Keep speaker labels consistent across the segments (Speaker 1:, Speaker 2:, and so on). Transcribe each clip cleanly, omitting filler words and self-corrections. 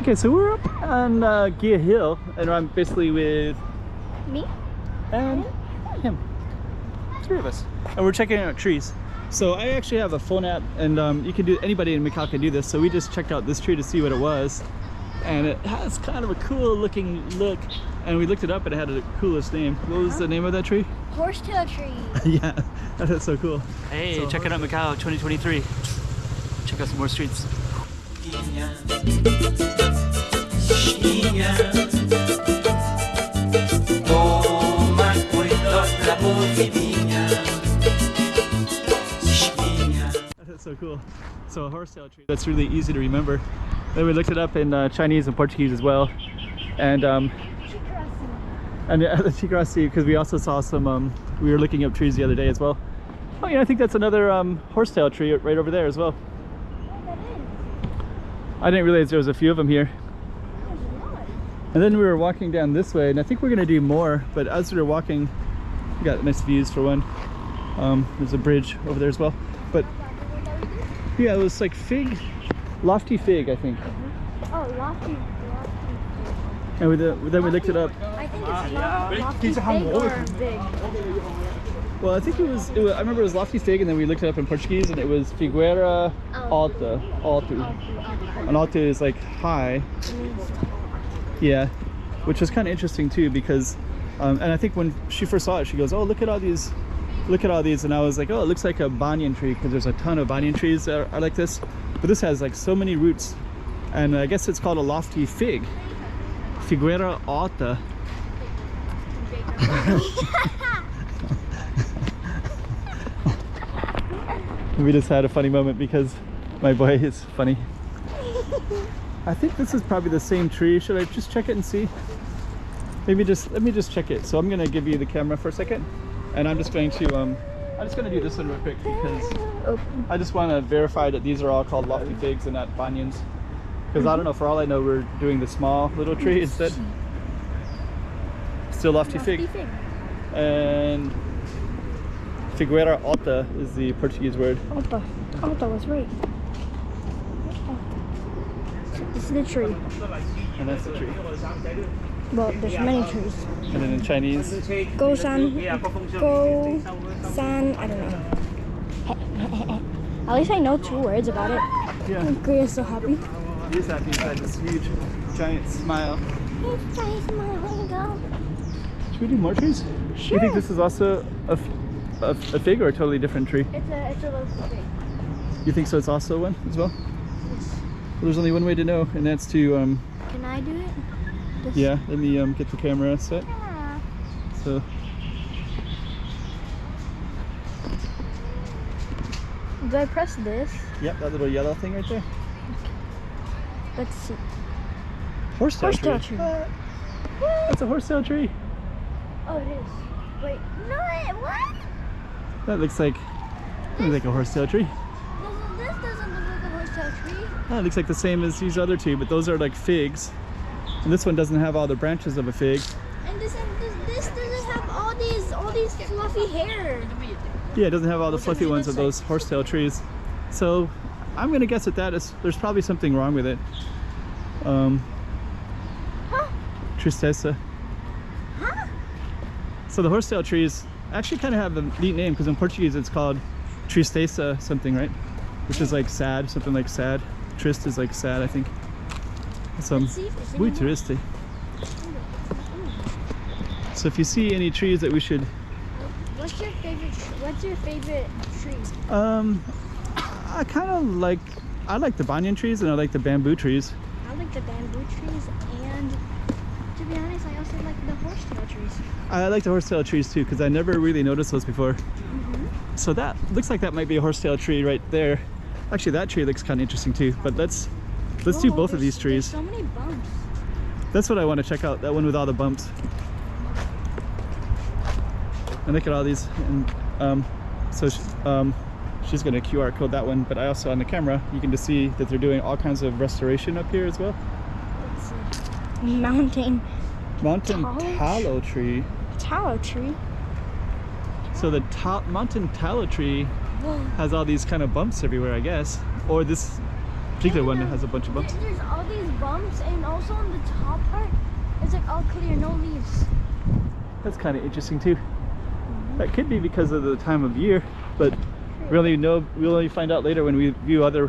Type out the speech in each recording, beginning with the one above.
Speaker 1: Okay, so we're up on Guia Hill, and I'm basically with
Speaker 2: me
Speaker 1: and him. 3 of us, and we're checking out trees. So I actually have a phone app, and you can do, anybody in Macau can do this. So we just checked out this tree to see what it was, and it has kind of a cool looking look. And we looked it up, and it had the coolest name. What was the name of that tree?
Speaker 2: Horsetail tree.
Speaker 1: Yeah, that's so cool. Hey,
Speaker 3: So check it out, Macau 2023. Check out some more streets.
Speaker 1: That's so cool. So a horsetail tree, that's really easy to remember. Then we looked it up in Chinese and Portuguese as well. And the Chikrasi, because we also saw some, we were looking up trees the other day as well. Oh yeah, I think that's another horsetail tree right over there as well. I didn't realize there was a few of them here. And then we were walking down this way, and I think we're gonna do more, but as we were walking, we got nice views for one. There's a bridge over there as well. But yeah, it was like fig, lofty fig, I think.
Speaker 2: Oh, lofty.
Speaker 1: And then we looked it up.
Speaker 2: I think it's lofty fig or big.
Speaker 1: Well, I think it was, I remember it was lofty fig, and then we looked it up in Portuguese, and it was figueira alta, alto. And alto is like high. Yeah, which was kind of interesting too, because, and I think when she first saw it, she goes, "Oh, look at all these, and I was like, "Oh, it looks like a banyan tree," because there's a ton of banyan trees that are like this, but this has like so many roots, and I guess it's called a lofty fig, figueira alta. We just had a funny moment because my boy is funny. I think this is probably the same tree. Should I just check it and see? Maybe let me just check it. So I'm gonna give you the camera for a second, and I'm just going to do this one real quick because I just want to verify that these are all called lofty figs and not banyans. Because I don't know, for all I know, we're doing the small little tree instead. Still lofty fig. And figueira alta is the Portuguese word.
Speaker 2: Alta. Alta was right. This is the tree.
Speaker 1: And that's the tree.
Speaker 2: Well, there's many trees.
Speaker 1: And then in Chinese,
Speaker 2: Go-san, I don't know. At least I know 2 words about it.
Speaker 1: yeah,
Speaker 2: Guia's so happy.
Speaker 1: he's happy inside this huge, giant smile.
Speaker 2: Giant smile, there you go.
Speaker 1: Should we do more trees?
Speaker 2: Sure.
Speaker 1: Do you think this is also a fig or a totally different tree?
Speaker 2: It's a local fig.
Speaker 1: You think so? It's also one as well?
Speaker 2: Yes.
Speaker 1: Well, there's only one way to know, and that's to
Speaker 2: Can I do it? This.
Speaker 1: yeah, let me get the camera set.
Speaker 2: Yeah.
Speaker 1: So
Speaker 2: Do I press this?
Speaker 1: yep, that little yellow thing right there.
Speaker 2: Let's see.
Speaker 1: Horsetail tree.
Speaker 2: What?
Speaker 1: That's a horsetail tree.
Speaker 2: Oh, it is. Wait, no, what?
Speaker 1: That looks like a horsetail tree.
Speaker 2: This doesn't look like a horsetail tree.
Speaker 1: Oh, it looks like the same as these other two, but those are like figs. And this one doesn't have all the branches of a fig.
Speaker 2: And this doesn't have all these fluffy hair.
Speaker 1: Yeah, it doesn't have all the fluffy ones of those horsetail trees. So I'm gonna guess that there's probably something wrong with it. Tristeza.
Speaker 2: Huh?
Speaker 1: So the horsetail trees actually kind of have a neat name, because in Portuguese it's called tristeza something, right? Which is like sad, something like sad. Trist is like sad, I think. So muy triste. So if you see any trees that we should...
Speaker 2: What's your favorite tree?
Speaker 1: I kind of like, I like the banyan trees and I like the bamboo trees.
Speaker 2: I like the bamboo trees, and to be honest, I also like the horsetail trees.
Speaker 1: I like the horsetail trees too, because I never really noticed those before. So that looks like that might be a horsetail tree right there. Actually, that tree looks kind of interesting too, but let's do both of these trees.
Speaker 2: There's so many bumps.
Speaker 1: That's what I want to check out, that one with all the bumps. And look at all these, and she's going to QR code that one, but I also, on the camera, you can just see that they're doing all kinds of restoration up here as well.
Speaker 2: Let's see. Mountain
Speaker 1: Tallow tree.
Speaker 2: Tallow tree?
Speaker 1: So the mountain tallow tree has all these kind of bumps everywhere, I guess. Or this particular one that has a bunch of bumps.
Speaker 2: There's all these bumps, and also on the top part, it's like all clear, no leaves.
Speaker 1: That's kind of interesting too. That could be because of the time of year, but really we'll only find out later when we view other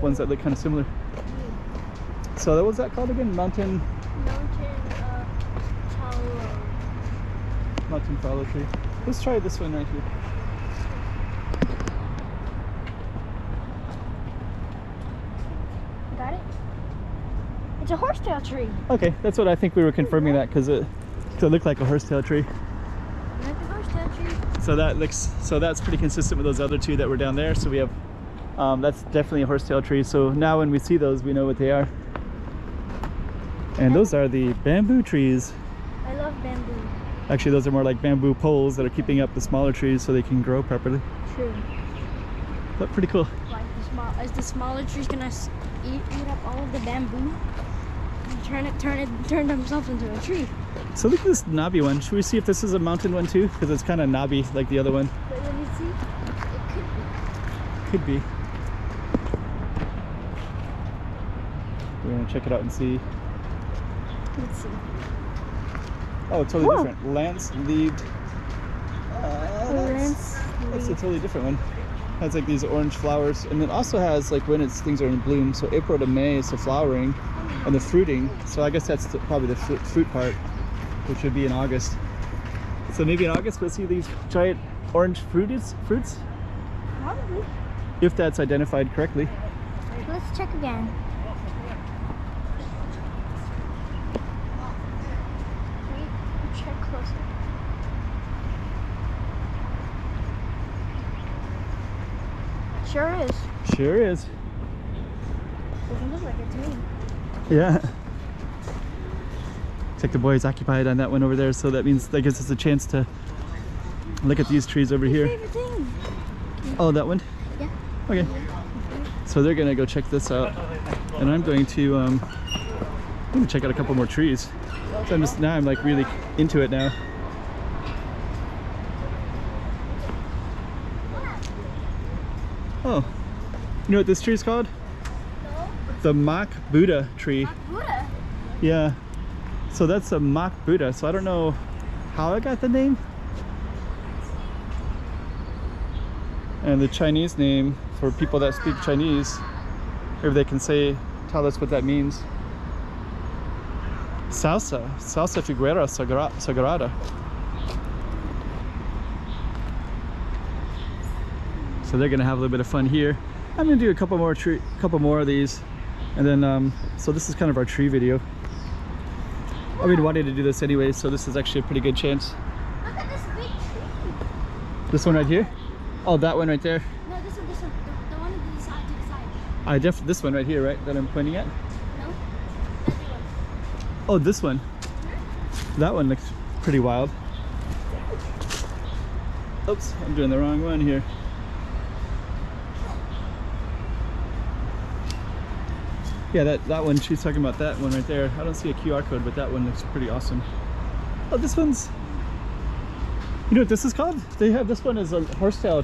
Speaker 1: ones that look kind of similar. So what was that called again? Mountain fallow tree. Let's try this one right here.
Speaker 2: Got it? It's a horsetail tree.
Speaker 1: Okay, that's what I think we were confirming that because it looked like a horsetail tree.
Speaker 2: Like a horsetail tree.
Speaker 1: So that's pretty consistent with those other two that were down there. So we have that's definitely a horsetail tree. So now when we see those, we know what they are. And those are the bamboo trees.
Speaker 2: I love bamboo.
Speaker 1: Actually, those are more like bamboo poles that are keeping up the smaller trees so they can grow properly.
Speaker 2: True.
Speaker 1: But pretty cool.
Speaker 2: Like is the smaller trees gonna eat up all of the bamboo and turn themselves into a tree?
Speaker 1: So look at this knobby one. Should we see if this is a mountain one too? Because it's kind of knobby like the other one.
Speaker 2: But let me see. It
Speaker 1: Could be. We're gonna check it out and see.
Speaker 2: Let's see.
Speaker 1: Oh, it's totally different. Lance-leaved. That's a totally different one. Has like these orange flowers, and it also has like when things are in bloom. So April to May is the flowering and the fruiting. So I guess that's probably the fruit part, which would be in August. So maybe in August we'll see these giant orange fruits.
Speaker 2: Probably.
Speaker 1: If that's identified correctly.
Speaker 2: Let's check again. Check closer. Sure is.
Speaker 1: Sure is.
Speaker 2: Doesn't look like it to me.
Speaker 1: Yeah. Looks like the boy is occupied on that one over there, so that means that gives us a chance to look at these trees over here.
Speaker 2: Favorite thing.
Speaker 1: Oh, that one?
Speaker 2: Yeah.
Speaker 1: Okay. So they're gonna go check this out, and I'm going to check out a couple more trees. So I'm like really into it now. Oh, you know what this tree is called?
Speaker 2: No.
Speaker 1: The mock Buddha tree.
Speaker 2: Mock Buddha?
Speaker 1: Yeah. So that's a mock Buddha. So I don't know how I got the name. And the Chinese name for people that speak Chinese, if they can tell us what that means. Salsa Figuera Sagrada. So they're gonna have a little bit of fun here. I'm gonna do a couple more of these, and then so this is kind of our tree video. I've been wanting to do this anyway, so this is actually a pretty good chance.
Speaker 2: Look at this big tree.
Speaker 1: This one right here? Oh, that one right there.
Speaker 2: No, this one. The one to the side.
Speaker 1: This one right here, right? That I'm pointing at?
Speaker 2: No. That one.
Speaker 1: Oh, this one. That one looks pretty wild. Oops, I'm doing the wrong one here. Yeah, that one, she's talking about that one right there. I don't see a QR code, but that one looks pretty awesome. Oh, this one's... You know what this is called? They have, this one is a horsetail.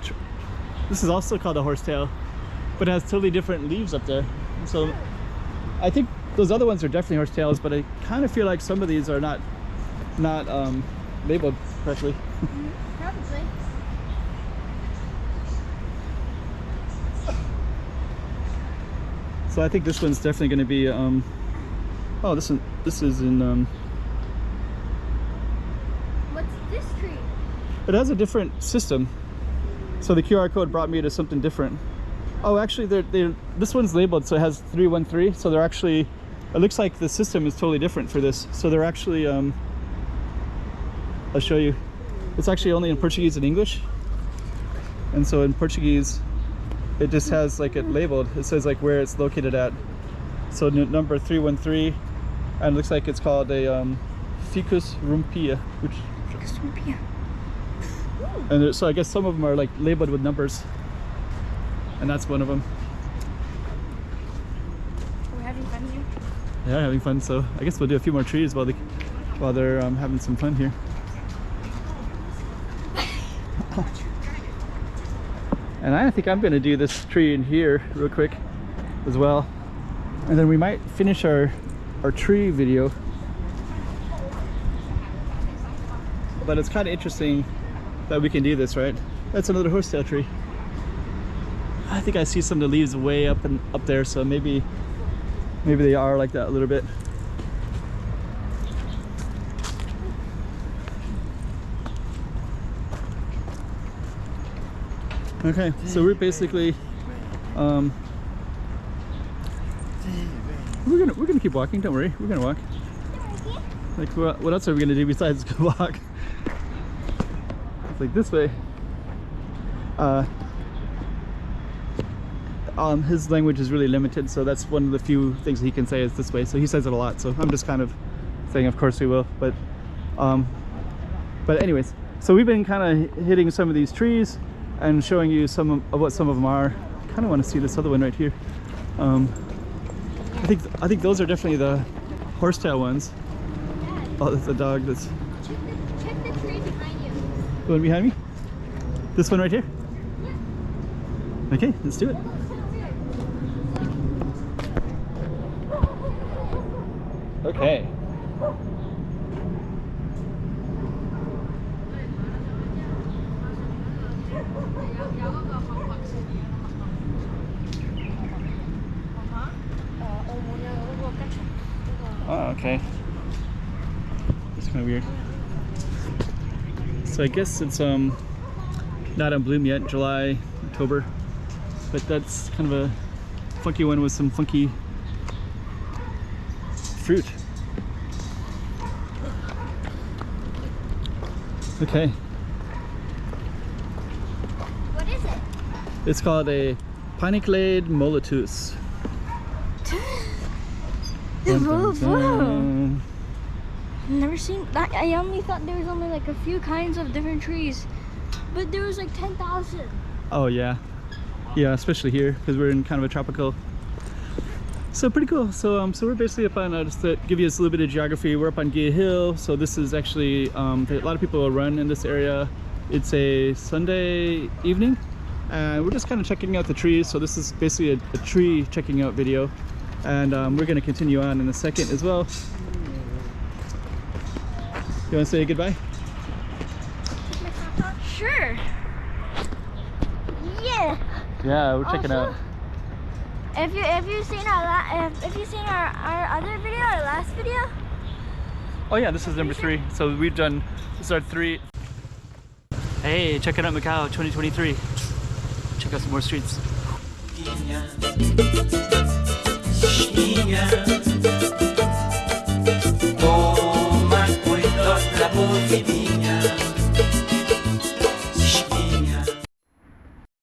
Speaker 1: This is also called a horsetail, but it has totally different leaves up there. So I think those other ones are definitely horsetails, but I kind of feel like some of these are not labeled correctly.
Speaker 2: Probably.
Speaker 1: So I think this one's definitely going to be oh, this is in
Speaker 2: What's this tree?
Speaker 1: it has a different system. So the QR code brought me to something different. Oh, actually this one's labeled, so it has 313. So they're actually, it looks like the system is totally different for this. So they're actually I'll show you. It's actually only in Portuguese and English. And so in Portuguese it just has like it labeled. It says like where it's located at. So number 313, and it looks like it's called a Ficus rumpia, which.
Speaker 2: Ficus rumpia.
Speaker 1: And so I guess some of them are like labeled with numbers, and that's one of them.
Speaker 2: We're having fun here.
Speaker 1: Yeah, having fun. So I guess we'll do a few more trees while they're having some fun here. And I think I'm going to do this tree in here real quick as well. And then we might finish our tree video. But it's kind of interesting that we can do this, right? That's another horsetail tree. I think I see some of the leaves way up there, so maybe they are like that a little bit. Okay, so we're basically we're gonna keep walking. Don't worry, we're gonna walk. Like what else are we gonna do besides go walk? It's like this way. His language is really limited, so that's one of the few things he can say is this way. So he says it a lot. So I'm just kind of saying, of course we will. But anyways, so we've been kind of hitting some of these trees and showing you some of what some of them are. Kind of want to see this other one right here. I think those are definitely the horsetail ones. Oh, that's a dog. That's.
Speaker 2: Check the tree behind you.
Speaker 1: The one behind me? This one right here? Yeah. Okay, let's do it. Okay. Oh, okay. It's kind of weird. So I guess it's not on bloom yet, July, October, but that's kind of a funky one with some funky fruit. Okay.
Speaker 2: What is it?
Speaker 1: It's called a Paniclade molitus.
Speaker 2: Never seen that. I only thought there was only like a few kinds of different trees, but there was like 10,000.
Speaker 1: Oh yeah, yeah, especially here because we're in kind of a tropical. So pretty cool. So so we're basically up on just to give you a little bit of geography. We're up on Guia Hill. So this is actually a lot of people will run in this area. It's a Sunday evening, and we're just kind of checking out the trees. So this is basically a tree checking out video, and we're going to continue on in a second as well. You want to say goodbye?
Speaker 2: Sure. Yeah.
Speaker 1: Yeah, we're checking out.
Speaker 2: If you've seen our other video, our last video.
Speaker 1: Oh yeah, this is number 3. So we've done, this is our 3.
Speaker 3: Hey, checking out Macau 2023. Check out some more streets. Toma cuidado la